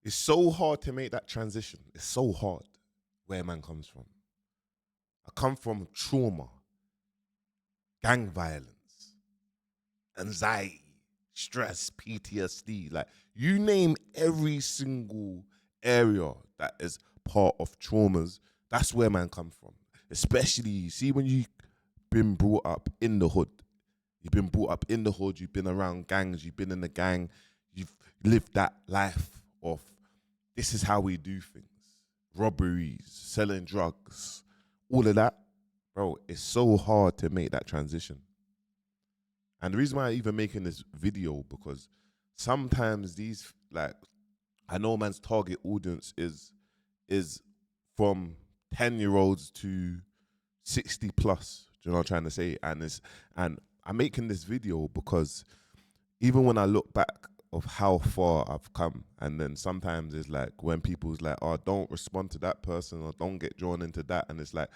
It's so hard to make that transition. It's so hard where man comes from. I come from trauma, gang violence, anxiety, stress, PTSD. Like you name every single area that is part of traumas. That's where man come from. Especially, see, when you been brought up in the hood. You've been brought up in the hood. You've been around gangs. You've been in the gang. You've lived that life of this is how we do things. Robberies, selling drugs, all of that, bro. It's so hard to make that transition. And the reason why I'm even making this video because sometimes these like I know man's target audience is from 10-year-olds to 60 plus. Do you know what I'm trying to say? And I'm making this video because even when I look back of how far I've come, and then sometimes it's like when people's like, oh, don't respond to that person or don't get drawn into that. And it's like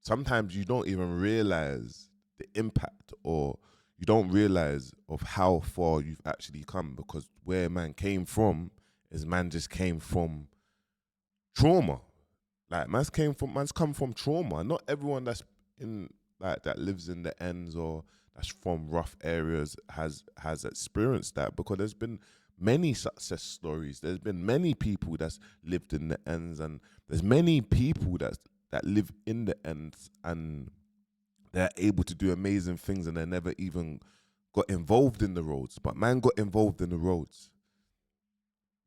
sometimes you don't even realize the impact or you don't realize of how far you've actually come because where man came from is man just came from trauma. Like man's come from trauma. Not everyone that's in like that lives in the ends or that's from rough areas has experienced that because there's been many success stories. There's been many people that's lived in the ends and there's many people that live in the ends and they're able to do amazing things and they never even got involved in the roads. But man got involved in the roads.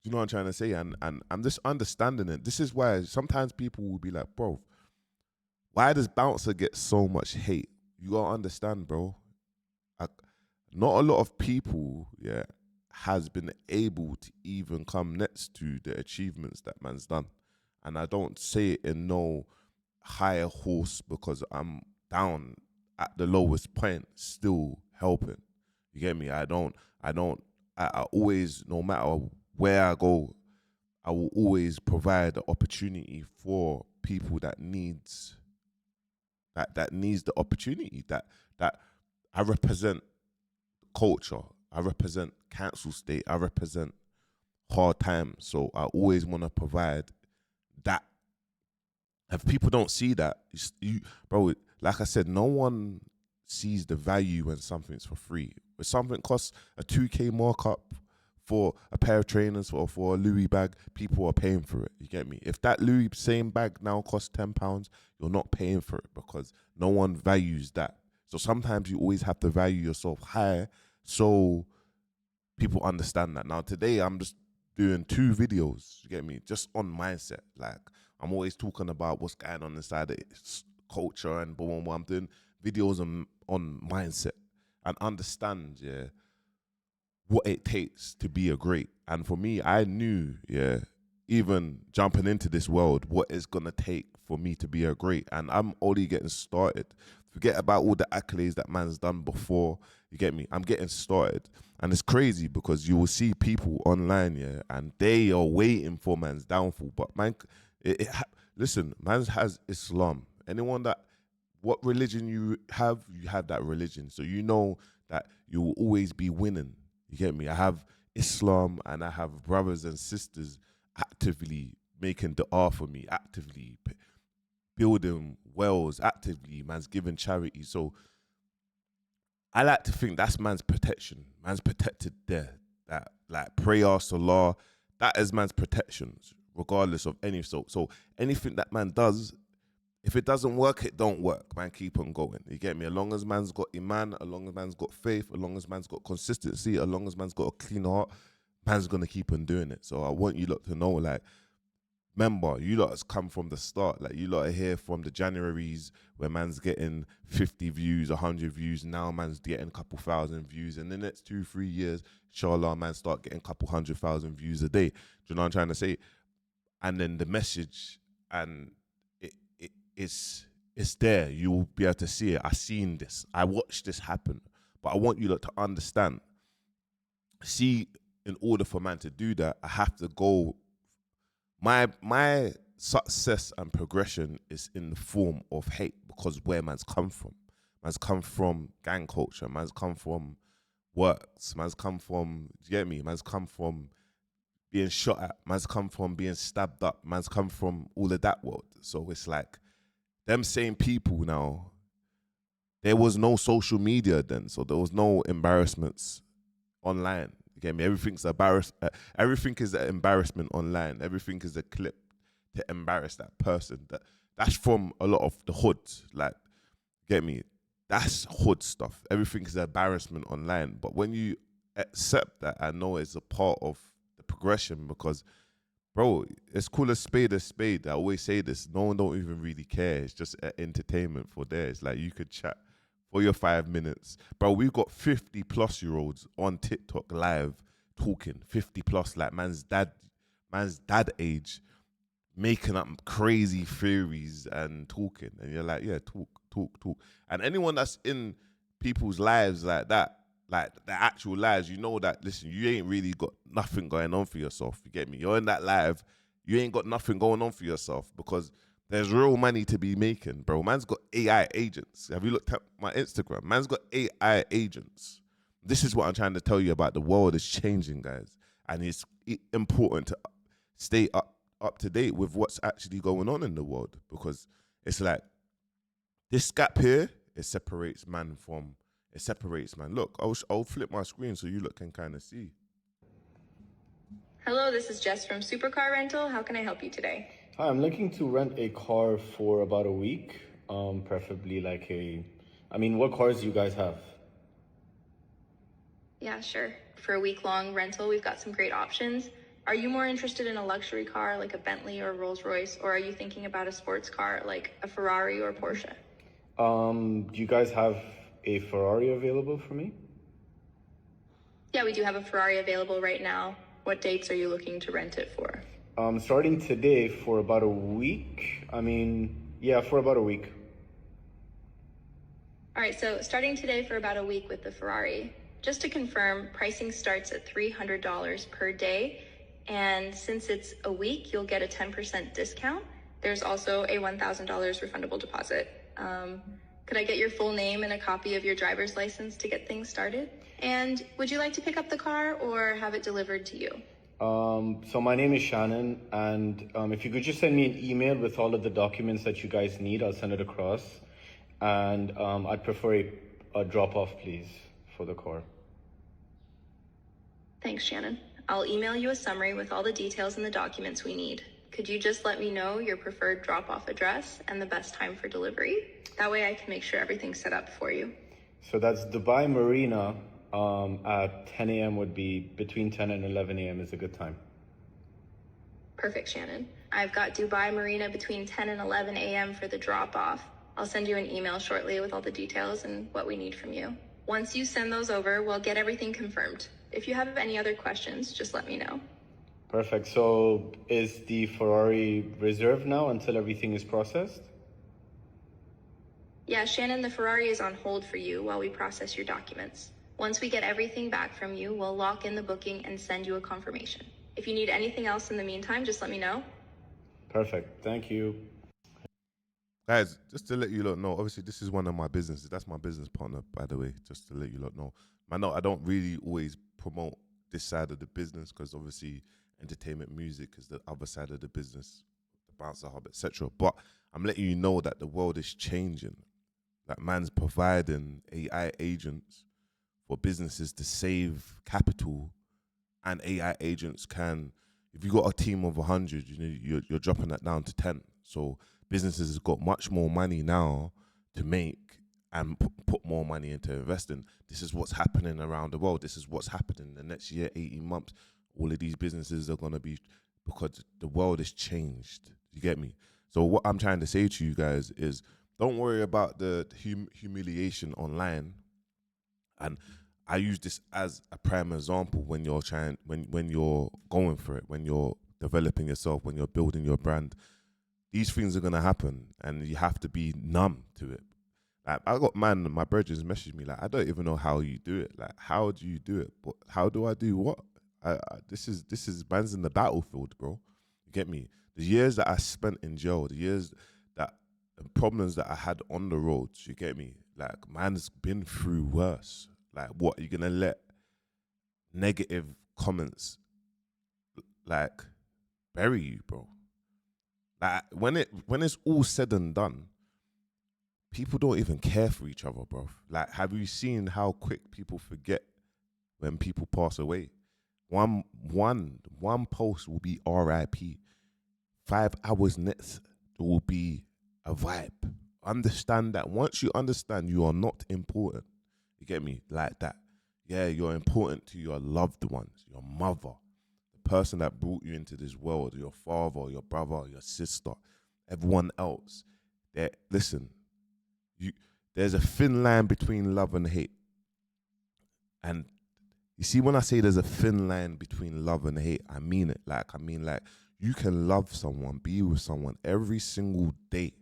Do you know what I'm trying to say? And I'm just understanding it. This is why sometimes people will be like, bro, why does Bouncer get so much hate? You gotta understand, bro. Not a lot of people, yeah, has been able to even come next to the achievements that man's done. And I don't say it in no higher horse because I'm down at the lowest point, still helping. You get me? I always, no matter where I go, I will always provide the opportunity for people that needs the opportunity that I represent culture. I represent council state. I represent hard times. So I always want to provide that. If people don't see that, bro, like I said, no one sees the value when something's for free. When something costs a 2K markup for a pair of trainers or for a Louis bag, people are paying for it. You get me? If that Louis same bag now costs £10, you're not paying for it because no one values that. So sometimes you always have to value yourself high so people understand that. Now today I'm just doing 2 videos, you get me, just on mindset. Like I'm always talking about what's going on inside the culture and boom, boom, boom. I'm doing videos on mindset and understand, yeah, what it takes to be a great. And for me, I knew, yeah, even jumping into this world, what it's gonna take for me to be a great. And I'm only getting started. Forget about all the accolades that man's done before. You get me? I'm getting started. And it's crazy because you will see people online, yeah, and they are waiting for man's downfall. But man, listen, man has Islam. Anyone that, what religion you have that religion. So you know that you will always be winning. You get me? I have Islam and I have brothers and sisters actively making dua for me, actively building wells, actively, man's giving charity. So I like to think that's man's protection. Man's protected there. That like prayer, salah, that is man's protection, regardless of any sort. So anything that man does, if it doesn't work, it don't work. Man, keep on going. You get me? As long as man's got iman, as long as man's got faith, as long as man's got consistency, as long as man's got a clean heart, man's gonna keep on doing it. So I want you lot to know, like, remember, you lot has come from the start. Like, you lot are here from the Januaries where man's getting 50 views, 100 views. Now man's getting a couple thousand views. In the next 2-3 years, inshallah, man start getting a couple 100,000 views a day. Do you know what I'm trying to say? And then the message and it's there. You will be able to see it. I seen this. I watched this happen. But I want you lot to understand. See, in order for man to do that, I have to go. My success and progression is in the form of hate because where man's come from. Man's come from gang culture. Man's come from works. Man's come from, do you get me? Man's come from being shot at, man's come from being stabbed up, man's come from all of that world. So it's like them same people now. There was no social media then, so there was no embarrassments online. You get me? Everything is an embarrassment online. Everything is a clip to embarrass that person. That's from a lot of the hood. Like, get me? That's hood stuff. Everything is an embarrassment online. But when you accept that, I know it's a part of the progression because, bro, it's called a spade a spade. I always say this. No one don't even really care. It's just entertainment for there. It's like you could chat for your 5 minutes. Bro, we've got 50+ year olds on TikTok live talking. 50+, like man's dad age, making up crazy theories and talking. And you're like, yeah, talk. And anyone that's in people's lives like that, like the actual lives, you know that, listen, you ain't really got nothing going on for yourself. You get me? You're in that live, you ain't got nothing going on for yourself because there's real money to be making, bro. Man's got AI agents. Have you looked at my Instagram? Man's got AI agents. This is what I'm trying to tell you about. The world is changing, guys. And it's important to stay up to date with what's actually going on in the world because it's like this gap here, it separates man. Look, I'll flip my screen so you look can kind of see. Hello, this is Jess from Supercar Rental. How can I help you today? Hi, I'm looking to rent a car for about a week, preferably what cars do you guys have? Yeah, sure. For a week-long rental, we've got some great options. Are you more interested in a luxury car like a Bentley or Rolls Royce, or are you thinking about a sports car like a Ferrari or Porsche? Do you guys have a Ferrari available for me? Yeah, we do have a Ferrari available right now. What dates are you looking to rent it for? Starting today for about a week. For about a week. All right, so starting today for about a week with the Ferrari. Just to confirm, pricing starts at $300 per day. And since it's a week, you'll get a 10% discount. There's also a $1,000 refundable deposit. Could I get your full name and a copy of your driver's license to get things started? And would you like to pick up the car or have it delivered to you? So my name is Shannon, and if you could just send me an email with all of the documents that you guys need, I'll send it across. And I'd prefer a drop-off, please, for the car. Thanks, Shannon. I'll email you a summary with all the details and the documents we need. Could you just let me know your preferred drop-off address and the best time for delivery? That way I can make sure everything's set up for you. So that's Dubai Marina at 10 a.m. would be between 10 and 11 a.m. is a good time. Perfect, Shannon. I've got Dubai Marina between 10 and 11 a.m. for the drop-off. I'll send you an email shortly with all the details and what we need from you. Once you send those over, we'll get everything confirmed. If you have any other questions, just let me know. Perfect. So is the Ferrari reserved now until everything is processed? Yeah, Shannon, the Ferrari is on hold for you while we process your documents. Once we get everything back from you, we'll lock in the booking and send you a confirmation. If you need anything else in the meantime, just let me know. Perfect. Thank you. Guys, just to let you lot know, obviously this is one of my businesses. That's my business partner, by the way, just to let you lot know. I don't really always promote this side of the business because obviously entertainment music is the other side of the business, the bouncer hub, etc. But I'm letting you know that the world is changing. That man's providing AI agents for businesses to save capital, and AI agents can, if you got a team of 100, you're dropping that down to 10. So businesses have got much more money now to make and put more money into investing. This is what's happening around the world. This is what's happening in the next year, 18 months. All of these businesses are going to be, because the world has changed. You get me? So what I'm trying to say to you guys is, don't worry about the humiliation online. And I use this as a prime example when you're when you're going for it, when you're developing yourself, when you're building your brand. These things are gonna happen, and you have to be numb to it. Like, I got my brothers messaged me like, I don't even know how you do it. Like, how do you do it? But how do I do what? This is man's in the battlefield, bro. You get me? The years that I spent in jail, the problems that I had on the roads, you get me? Like, man's been through worse. Like, what, are you gonna let negative comments like bury you, bro. Like when it's all said and done, people don't even care for each other, bro. Like, have you seen how quick people forget when people pass away? One post will be R.I.P. 5 hours next, it will be a vibe. Understand that. Once you understand you are not important, you get me? Like that. Yeah, you're important to your loved ones, your mother, the person that brought you into this world, your father, your brother, your sister, everyone else. That listen, there's a thin line between love and hate. And you see, when I say there's a thin line between love and hate, I mean it. Like, you can love someone, be with someone every single day,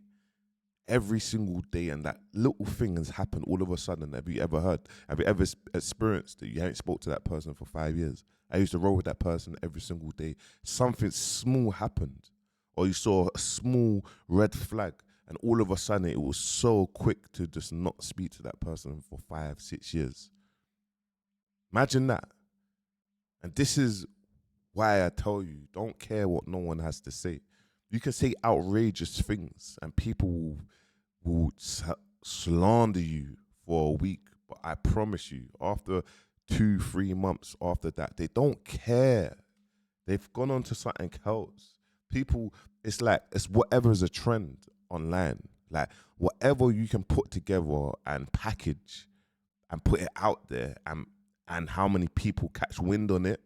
and that little thing has happened all of a sudden. Have you ever heard? Have you ever experienced that you haven't spoke to that person for 5 years? I used to roll with that person every single day. Something small happened, or you saw a small red flag, and all of a sudden it was so quick to just not speak to that person for 5-6 years. Imagine that. And this is why I tell you, don't care what no one has to say. You can say outrageous things and people will slander you for a week. But I promise you, after 2-3 months after that, they don't care. They've gone on to something else. People, it's whatever is a trend online. Like, whatever you can put together and package and put it out there, and how many people catch wind on it,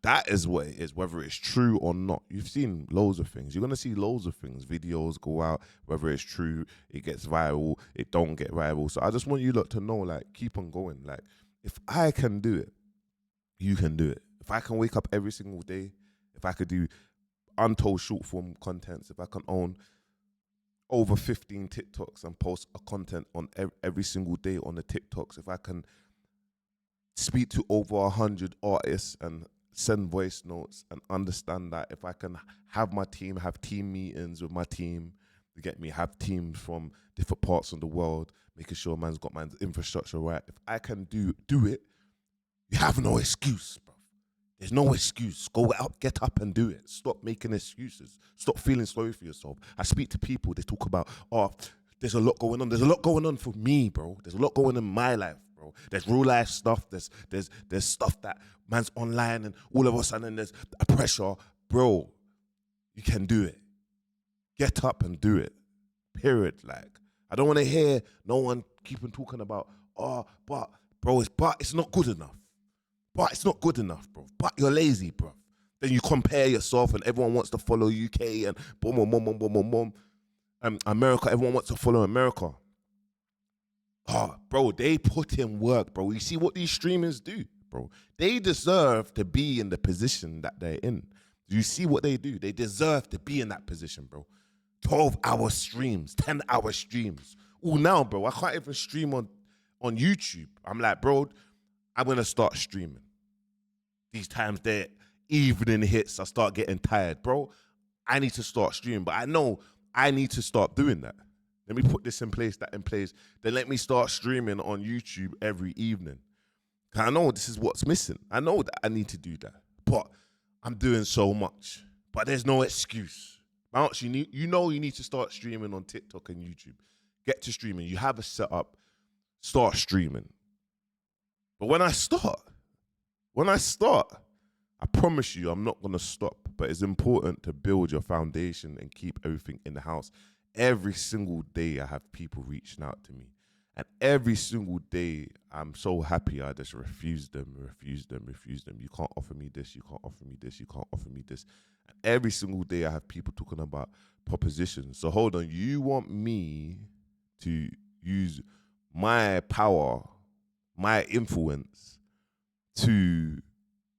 that is what it is, whether it's true or not. You've seen loads of things. You're going to see loads of things. Videos go out, whether it's true, it gets viral, it don't get viral. So I just want you lot to know, like, keep on going. Like, if I can do it, you can do it. If I can wake up every single day, if I could do untold short form contents, if I can own over 15 TikToks and post a content on every single day on the TikToks, if I can speak to over 100 artists and send voice notes and understand that, if I can have my team, have team meetings with my team, you get me, have teams from different parts of the world, making sure man's got man's infrastructure right. If I can do it, you have no excuse, bro. There's no excuse. Go out, get up and do it. Stop making excuses. Stop feeling sorry for yourself. I speak to people, they talk about, there's a lot going on. There's a lot going on for me, bro. There's a lot going on in my life, bro. There's real life stuff. There's stuff that man's online, and all of a sudden there's a pressure. Bro, you can do it. Get up and do it. Period. Like, I don't want to hear no one keeping talking about, but it's not good enough. But it's not good enough, bro. But you're lazy, bro. Then you compare yourself, and everyone wants to follow UK and boom, boom, boom, boom, boom, boom, boom. America, everyone wants to follow America. Bro, they put in work, bro. You see what these streamers do, bro? They deserve to be in the position that they're in. You see what they do? They deserve to be in that position, bro. 12-hour streams, 10-hour streams. Now, bro, I can't even stream on YouTube. I'm like, bro, I'm going to start streaming. These times that evening hits, I start getting tired. Bro, I need to start streaming, but I know I need to start doing that. Let me put this in place, that in place. Then let me start streaming on YouTube every evening. I know this is what's missing. I know that I need to do that, but I'm doing so much. But there's no excuse. Bounce, you need to start streaming on TikTok and YouTube. Get to streaming. You have a setup. Start streaming. But when I start, I promise you I'm not going to stop. But it's important to build your foundation and keep everything in the house. Every single day I have people reaching out to me. And every single day I'm so happy I just refuse them. You can't offer me this, you can't offer me this, you can't offer me this. And every single day I have people talking about propositions. So hold on, you want me to use my power, my influence to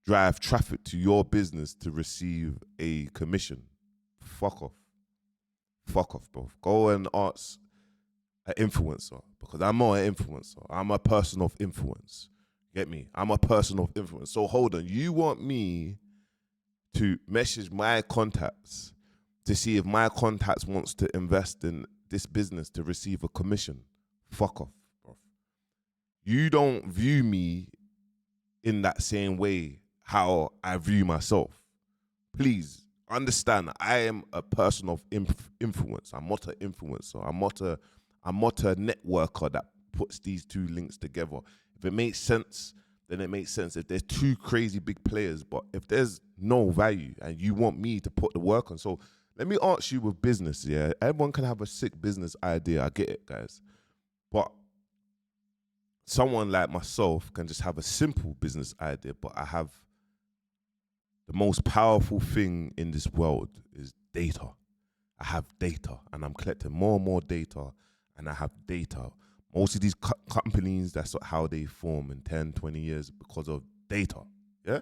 drive traffic to your business to receive a commission? Fuck off. Fuck off, bro. Go and ask an influencer, because I'm not an influencer. I'm a person of influence. Get me? I'm a person of influence. So hold on. You want me to message my contacts to see if my contacts wants to invest in this business to receive a commission? Fuck off, bro. You don't view me in that same way how I view myself. Please understand, I am a person of influence. I'm not an influencer. I'm not a networker that puts these two links together. If it makes sense, then it makes sense. If there's two crazy big players, but if there's no value and you want me to put the work on, so let me ask you with business, yeah? Everyone can have a sick business idea. I get it, guys. But someone like myself can just have a simple business idea, but I have the most powerful thing in this world is data. I have data, and I'm collecting more and more data, and I have data. Most of these companies, that's how they form in 10, 20 years because of data, yeah?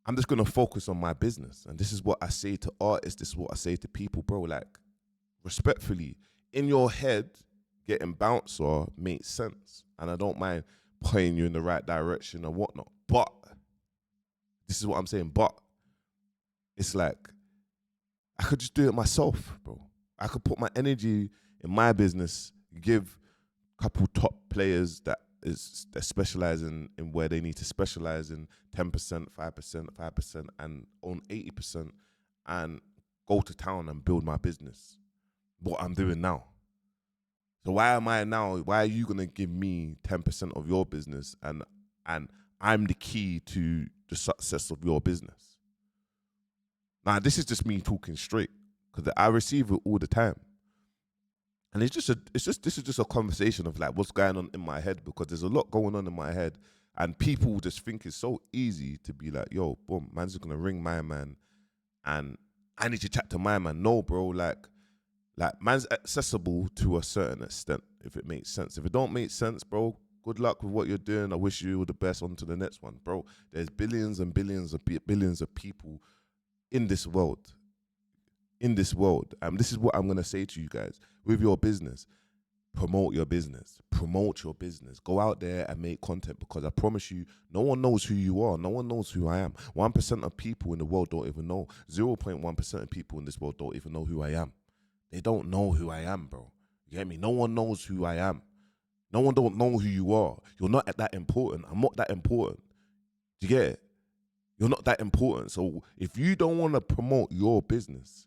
I'm just going to focus on my business, and this is what I say to artists, this is what I say to people, bro, like, respectfully, in your head, getting bouncer makes sense, and I don't mind pointing you in the right direction or whatnot, but this is what I'm saying, but it's like, I could just do it myself, bro. I could put my energy in my business, give a couple top players that specialize in where they need to specialize in 10%, 5%, 5%, and own 80%, and go to town and build my business. What I'm doing now. So why are you gonna give me 10% of your business and I'm the key to the success of your business? Now, this is just me talking straight, because I receive it all the time. And this is just a conversation of like what's going on in my head, because there's a lot going on in my head, and people just think it's so easy to be like, yo, boom, man's just gonna ring my man and I need to chat to my man. No, bro, like man's accessible to a certain extent, if it makes sense. If it don't make sense, bro, good luck with what you're doing. I wish you all the best on to the next one, bro. There's billions and billions of people in this world. This is what I'm going to say to you guys. With your business, promote your business. Go out there and make content, because I promise you, no one knows who you are. No one knows who I am. 1% of people in the world don't even know. 0.1% of people in this world don't even know who I am. They don't know who I am, bro. You get me? No one knows who I am. No one don't know who you are. You're not that important. I'm not that important. Do you get it? You're not that important. So if you don't want to promote your business,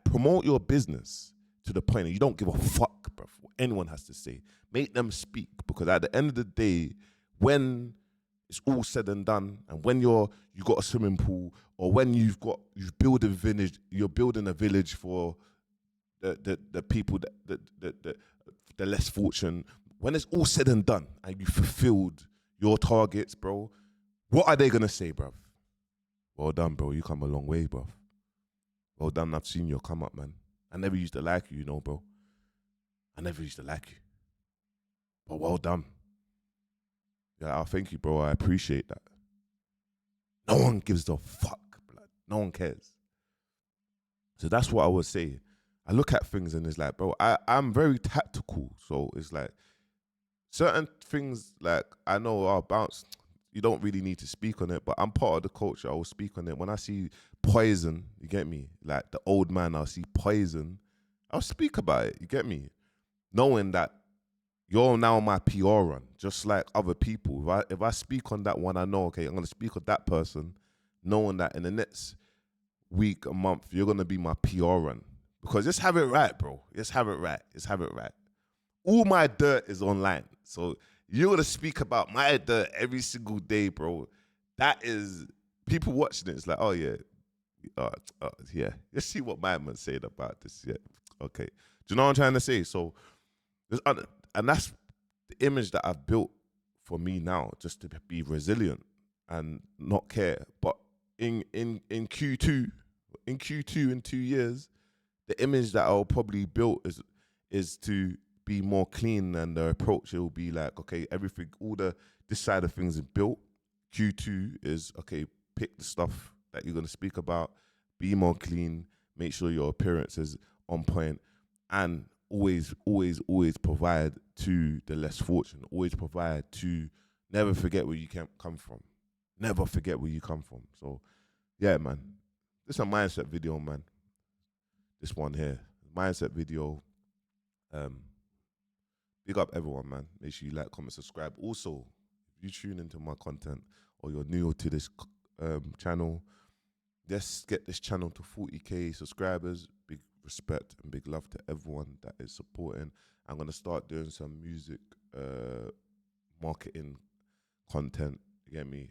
promote your business to the point that you don't give a fuck, bro, what anyone has to say. Make them speak, because at the end of the day, when it's all said and done, and when you got a swimming pool, or when you're building a village for the people the less fortunate, when it's all said and done and you fulfilled your targets, bro, what are they gonna say, bruv? Well done, bro. You come a long way, bruv. Well done. I've seen you come up, man. I never used to like you, bro. I never used to like you. But well done. Yeah, thank you, bro. I appreciate that. No one gives a fuck, blood. No one cares. So that's what I would say. I look at things and it's like, bro, I'm very tactical. So it's like certain things, like, I know I'll bounce. You don't really need to speak on it, but I'm part of the culture. I will speak on it. When I see poison, you get me? Like the old man, I'll see poison. I'll speak about it, you get me? Knowing that you're now my PR run, just like other people. If I speak on that one, I know, okay, I'm going to speak on that person, knowing that in the next week, a month, you're going to be my PR run. Because just have it right, bro. Just have it right. All my dirt is online. So you're going to speak about my dirt every single day, bro. That is, people watching it, it's like, oh, yeah. Yeah. Let's see what my man said about this. Yeah. Okay. Do you know what I'm trying to say? So, and that's the image that I've built for me now, just to be resilient and not care. But in Q2, in 2 years, the image that I'll probably build is to be more clean, and the approach, it will be like, okay, everything, this side of things is built. Q2 is, okay, pick the stuff that you're going to speak about, be more clean, make sure your appearance is on point, and always provide to the less fortunate, always provide to, never forget where you come from. Never forget where you come from. So, yeah, man, this is a mindset video, man. This one here, mindset video. Big up everyone, man. Make sure you like, comment, subscribe. Also, if you tune into my content or you're new to this channel, let's get this channel to 40k subscribers. Big respect and big love to everyone that is supporting. I'm gonna start doing some music marketing content. You get me?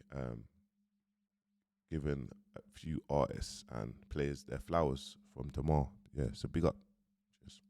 Giving a few artists and players their flowers from tomorrow. Yeah, so big up. Cheers.